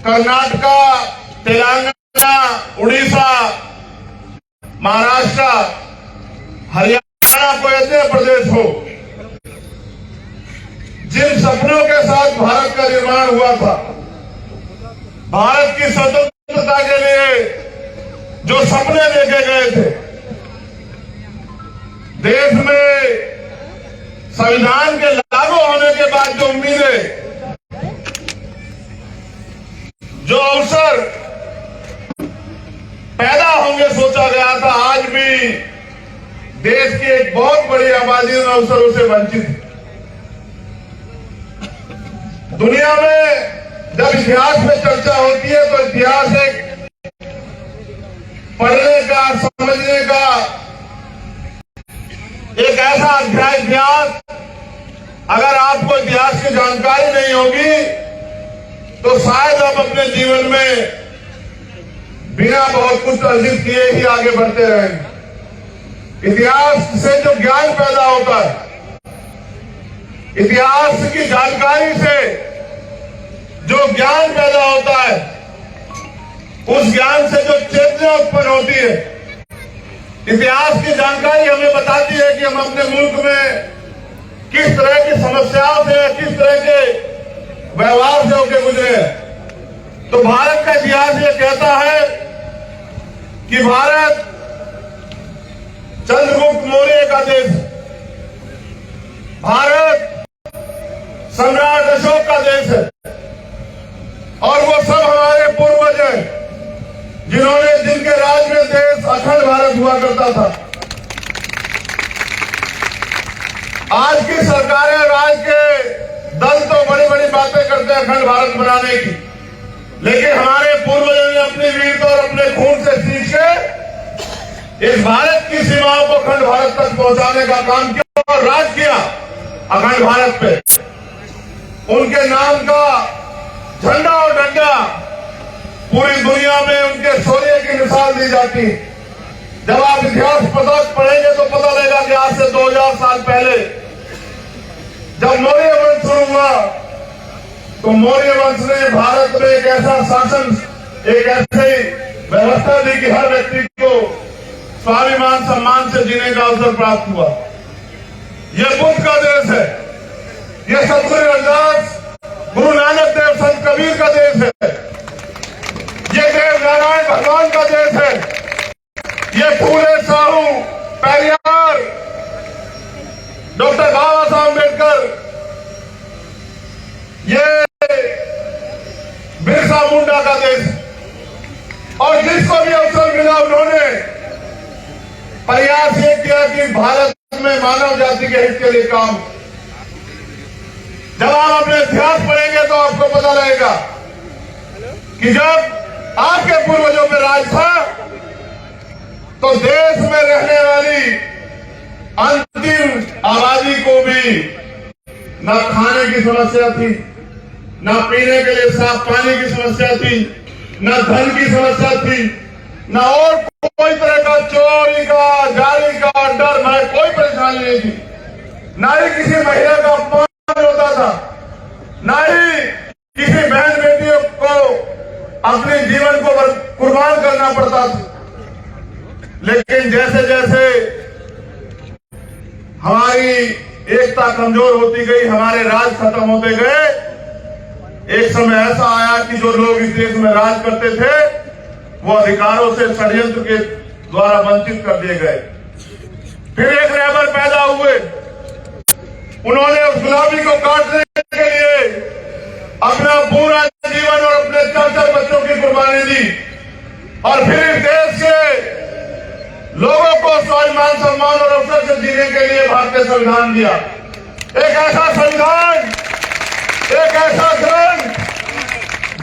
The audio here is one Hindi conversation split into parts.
कर्नाटका, तेलंगाना, उड़ीसा, महाराष्ट्र, हरियाणा कोई ऐसे प्रदेश हो जिन सपनों के साथ भारत का निर्माण हुआ था, भारत की स्वतंत्रता के लिए जो सपने देखे गए थे, देश में संविधान के लागू होने के बाद जो उम्मीदें, जो अवसर पैदा होंगे सोचा गया था, आज भी देश की एक बहुत बड़ी आबादी उन अवसरों से वंचित है। दुनिया में जब इतिहास में चर्चा होती है तो इतिहास एक पढ़ने का, समझने का एक ऐसा अध्याय इतिहास, अगर आपको इतिहास की जानकारी नहीं होगी तो शायद आप अपने जीवन में बिना बहुत कुछ अर्जित किए ही आगे बढ़ते रहेंगे। इतिहास से जो ज्ञान पैदा होता है, इतिहास की जानकारी से जो ज्ञान पैदा होता है, उस ज्ञान से जो चेतना उत्पन्न होती है, इतिहास की जानकारी हमें बताती है कि हम अपने मुल्क में किस तरह की समस्याओं से, किस तरह के व्यवहार से होकर गुजरे हैं। तो भारत का इतिहास ये कहता है कि भारत चंद्रगुप्त मौर्य का देश, भारत सम्राट अशोक का देश है, और वो सब हमारे पूर्वज हैं जिन्होंने, जिनके राज में देश अखंड भारत हुआ करता था। आज की सरकारें और आज के दल तो बड़ी बड़ी बातें करते हैं अखंड भारत बनाने की, लेकिन हमारे पूर्वजों ने अपनी वीरता और अपने खून से सींच के इस भारत की सीमाओं को अखंड भारत तक पहुंचाने का काम किया और राज किया अखंड भारत पे। उनके नाम का झंडा और डंडा पूरी दुनिया में उनके शौर्य की मिसाल दी जाती है। जब आप इतिहास पढ़ेंगे तो पता लगेगा कि आज से 2000 साल पहले जब मौर्य वंश शुरू हुआ तो मौर्य वंश ने भारत में एक ऐसा शासन, एक ऐसी व्यवस्था दी कि हर व्यक्ति को स्वाभिमान सम्मान से जीने का अवसर प्राप्त हुआ। यह बुद्ध का देश है, यह सतगुरु रविदास, गुरु नानक देव, संत कबीर का देश है, यह देव नारायण भगवान का देश है, यह फूले साहू, पेरियार, डॉक्टर बाबा साहब अम्बेडकर, ये बिरसा मुंडा का देश। और जिसको भी अवसर मिला उन्होंने प्रयास ये किया कि भारत में मानव जाति के हित के लिए काम। जब आप अपने इतिहास पढ़ेंगे तो आपको पता रहेगा कि जब आपके पूर्वजों में राज था तो देश में रहने वाली अंतिम आबादी को भी न खाने की समस्या थी, न पीने के लिए साफ पानी की समस्या थी, न धन की समस्या थी, न और कोई तरह का चोरी का, जाली का डर, भय, कोई परेशानी नहीं थी। न ही किसी महिला का अपमान होता था, न ही किसी बहन बेटियों को अपने जीवन को कुर्बान करना पड़ता था। लेकिन जैसे जैसे हमारी एकता कमजोर होती गई, हमारे राज खत्म होते गए, एक समय ऐसा आया कि जो लोग इस देश में राज करते थे वो अधिकारों से षड्यंत्र के द्वारा वंचित कर दिए गए। फिर एक रहबर पैदा हुए, उन्होंने उस गुलामी को काटने के लिए अपना पूरा जीवन और अपने 4 बच्चों की कुर्बानी दी, और फिर इस देश के लोगों को स्वाभिमान सम्मान और अवसर से जीने के लिए भारतीय संविधान दिया। एक ऐसा संविधान, एक ऐसा ग्रंथ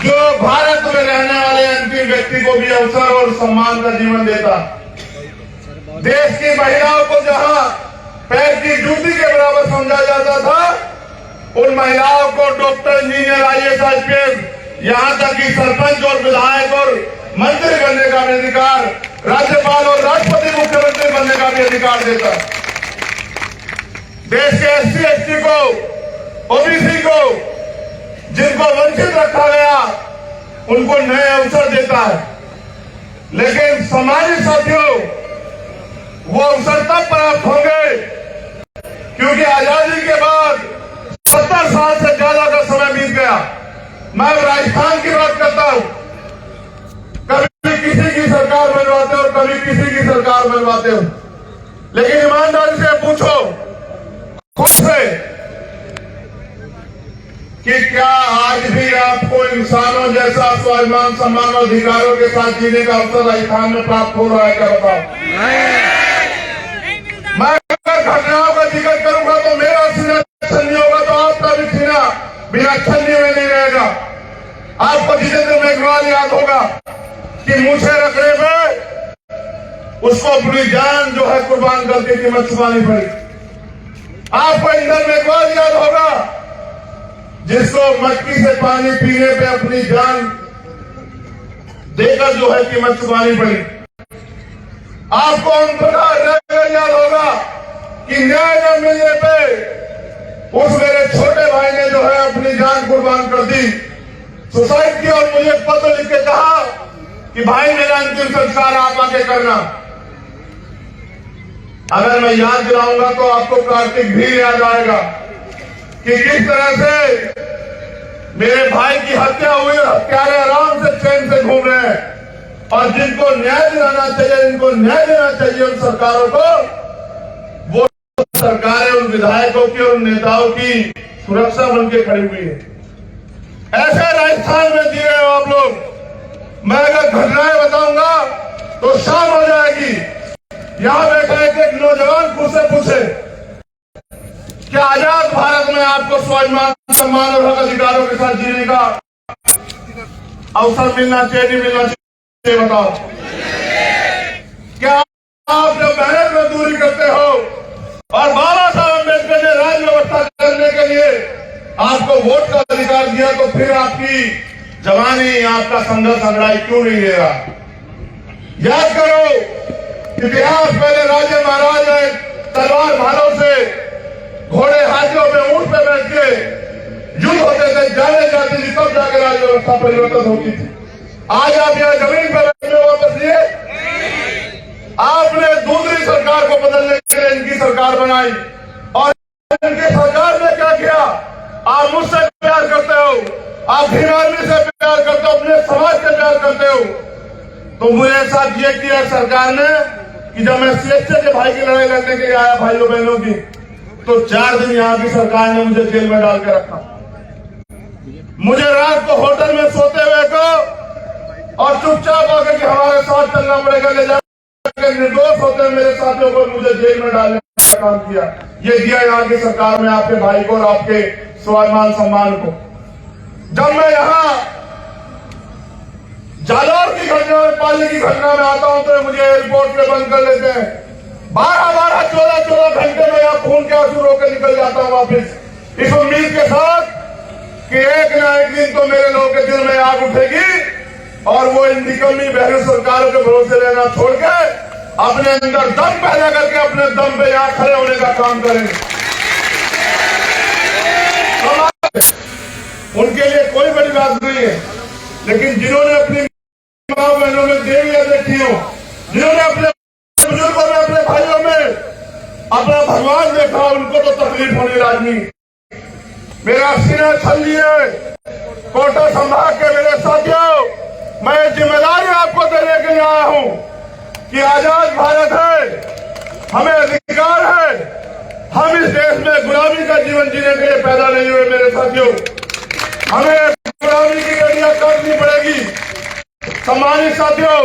जो भारत में रहने वाले अंतिम व्यक्ति को भी अवसर और सम्मान का जीवन देता। देश की महिलाओं को जहां पैर की जूती के बराबर समझा जाता था, उन महिलाओं को डॉक्टर, इंजीनियर, IAS, IPS, यहां तक कि सरपंच और विधायक और मंत्री बनने का भी अधिकार, राज्यपाल और राष्ट्रपति, मुख्यमंत्री बनने का भी अधिकार देता। देश के SC, ST को, OBC को, जिनको वंचित रखा गया, उनको नए अवसर देता है। लेकिन सामाजिक साथियों, वो अवसर तब प्राप्त होंगे क्योंकि आजादी के बाद 70 साल से ज्यादा का समय बीत गया। मैं राजस्थान की बात करता हूं, कभी किसी की सरकार बनवाते हो, कभी किसी की सरकार बनवाते हो, लेकिन ईमानदारी से पूछो खुद से कि क्या आज भी आपको इंसानों जैसा स्वाभिमान, सम्मान और अधिकारों के साथ जीने का अवसर राजस्थान में प्राप्त हो रहा है? क्या बताओ? मैं अगर घटनाओं का जिक्र करूंगा तो मेरा सीना छन्नी होगा, तो आपका भी सीना बिना छन्नी में नहीं रहेगा। आपको जितेंद्र मेघवाल याद होगा कि मूछे रखने पे उसको अपनी जान जो है कुर्बान करके कीमत चुकानी पड़ी। आपको इंदर मेघवाल याद होगा जिसको मटकी से पानी पीने पे अपनी जान देकर जो है कीमत चुकानी पड़ी। आपको ओम प्रकाश याद होगा कि न्याय न मिलने पे उस मेरे छोटे भाई ने जो है अपनी जान कुर्बान कर दी, सुसाइड की, और मुझे पत्र लिख के कहा कि भाई मेरा अंतिम संस्कार आप आके करना। अगर मैं याद दिलाऊंगा तो आपको कार्तिक भी याद आएगा कि किस तरह से मेरे भाई की हत्या हुई, हत्यारे आराम से चैन से घूम रहे हैं, और जिनको न्याय दिलाना चाहिए, जिनको न्याय देना चाहिए उन सरकारों को, वो सरकारें उन विधायकों की और उन नेताओं की सुरक्षा बनके खड़ी हुई है। ऐसे राजस्थान में जी रहे हो आप लोग। मैं अगर घटनाएं बताऊंगा तो शाम हो जाएगी। यहां बैठा एक नौजवान खुद से पूछे क्या आजाद भारत में आपको स्वाभिमान, सम्मान और हक अधिकारों के साथ जीने का अवसर मिलना चाहिए, नहीं मिलना चाहिए? बताओ। क्या आप जब मेहनत मजदूरी करते हो और बाबा साहब अम्बेडकर ने राज्य व्यवस्था करने के लिए आपको वोट का अधिकार दिया, तो फिर आपकी जवानी, आपका संघर्ष अंगड़ाई क्यों नहीं ले रहा? याद करो, इतिहास पहले राजे महाराज तलवार भालों से, घोड़े हाथियों में, ऊंट पे बैठ के युद्ध होते थे, जाने जाती थी, तब जाकर राज्य व्यवस्था परिवर्तन होती थी। आज आप यहाँ जमीन पर बैठे वापस लिए, आपने दूसरी सरकार को बदलने के लिए इनकी सरकार बनाई, और इनकी सरकार ने क्या किया? आप मुझसे प्यार करते हो, आप भीम आर्मी से प्यार करते हो, अपने समाज से प्यार करते हो, तो मेरे साथ ये किया सरकार ने कि जब मैं सीएचए के भाई की लड़ाई लड़ने के लिए आया, भाइयों बहनों की, तो 4 दिन यहाँ की सरकार ने मुझे जेल में डाल के रखा। मुझे रात को होटल में सोते हुए को और चुपचाप होकर कि हमारे साथ चलना पड़ेगा, ले जाकर निर्दोष होते हुए मेरे साथियों को मुझे जेल में डालने का काम किया। ये दिया यहाँ की सरकार ने आपके भाई को और आपके स्वाभिमान, सम्मान को। जब मैं यहाँ जालौर की घटना में, पाली की घटना में आता हूं तो मुझे एयरपोर्ट पे बंद कर लेते हैं। 12-12, 14-14 घंटे में यहाँ खून के आंसू रोके निकल जाता हूं वापिस, इस उम्मीद के साथ कि एक न एक दिन तो मेरे लोगों के दिल में आग उठेगी और वो इन निकम्मी बहरी सरकारों के भरोसे लेना छोड़ के अपने अंदर दम पैदा करके अपने दम पे यहाँ खड़े होने का काम करेंगे। उनके लिए कोई बड़ी बात नहीं है, लेकिन जिन्होंने अपनी माँ बहनों में देवियां देखी हो, जिन्होंने अपने बुजुर्गों में, अपने भाइयों में अपना भगवान देखा, उनको तो तकलीफ होने लाजमी। मेरा सीना छल लिए कोटा संभाग के मेरे साथियों, मैं जिम्मेदारी आपको देने के लिए आया हूं कि आजाद भारत है, हमें अधिकार है। हम इस देश में गुलामी का जीवन जीने के लिए पैदा नहीं हुए मेरे साथियों, हमें गुलामी की गड़ियां काटनी पड़ेगी। सम्मानित साथियों,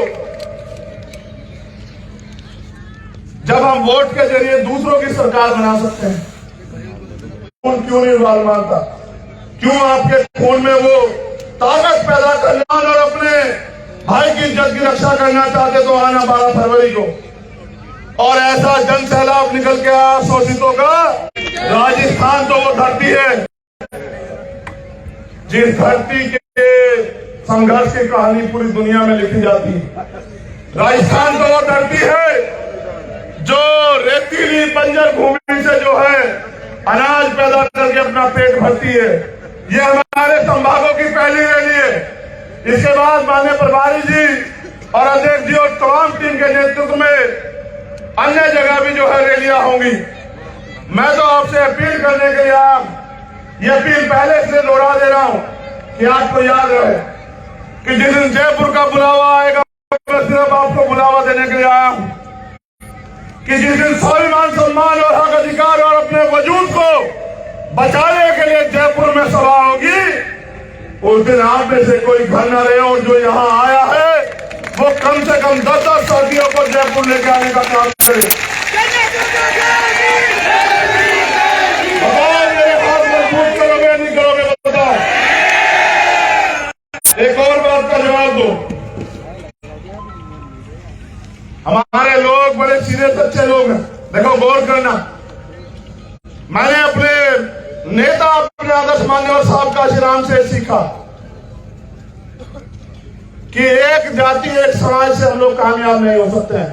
जब हम वोट के जरिए दूसरों की सरकार बना सकते हैं, क्यों नहीं बाल मानता? क्यों आपके खून में वो ताकत पैदा करना और अपने भाई की इज्जत की रक्षा करना चाहते तो आना 12 फरवरी को, और ऐसा जन सैलाब निकल के आया शोषितों का। राजस्थान तो वो धरती है जिस धरती के संघर्ष की कहानी पूरी दुनिया में लिखी जाती है। राजस्थान तो वो धरती है जो रेतीली बंजर भूमि से जो है अनाज पैदा करके अपना पेट भरती है। ये हमारे संभागों की पहली रैली है। इसके बाद माननीय प्रभारी जी और अध्यक्ष जी और तमाम टीम के नेतृत्व में अन्य जगह भी जो है रैलियां होंगी। मैं तो आपसे अपील करने के लिए ये अपील पहले से दोहरा दे रहा हूं कि आपको याद रहे कि जिस दिन जयपुर का बुलावा आएगा, मैं सिर्फ आपको बुलावा देने के लिए आया हूं कि जिस दिन स्वाभिमान, सम्मान और हक अधिकार और अपने वजूद को बचाने के लिए जयपुर में सभा होगी, उस दिन आप में से कोई घर न रहे और जो यहाँ आया है वो कम से कम 10-10 साथियों को जयपुर लेके आने का काम करे। बताओ मेरे हाथ मजबूत करोगे नहीं करोगे, बताओ। एक और बात का जवाब दो। हमारे लोग बड़े सीधे सच्चे लोग हैं। देखो, गौर करना, मैंने अपने नेता, अपने आदर्श मान्यवर साहब काशीराम से सीखा कि एक जाति एक समाज से हम लोग कामयाब नहीं हो सकते हैं।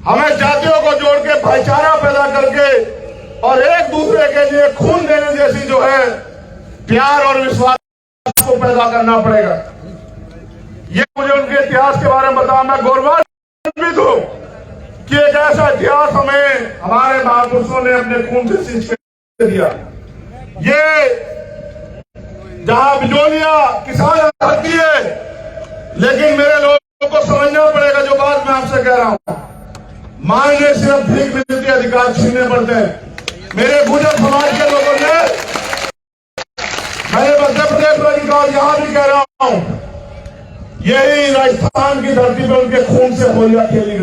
हमें जातियों को जोड़ के भाईचारा पैदा करके और एक दूसरे के लिए खून देने जैसी जो है प्यार और विश्वास को पैदा करना पड़ेगा। ये मुझे उनके इतिहास के बारे में बताया। मैं गौरवान्वित हूं कि एक ऐसा इतिहास हमें हमारे महापुरुषों ने अपने खून से सींच के दिया। ये जहां बिजोलिया किसान आती है, लेकिन मेरे लोगों को समझना पड़ेगा जो बात मैं आपसे कह रहा हूं। मांगने सिर्फ भीख मिलती है, अधिकार छीनने पड़ते हैं। मेरे गुर्जर समाज के लोगों ने, मैंने मध्य प्रदेश में अधिकार यहां भी कह रहा हूं, यही राजस्थान की धरती पर उनके खून से होलियां खेली गई।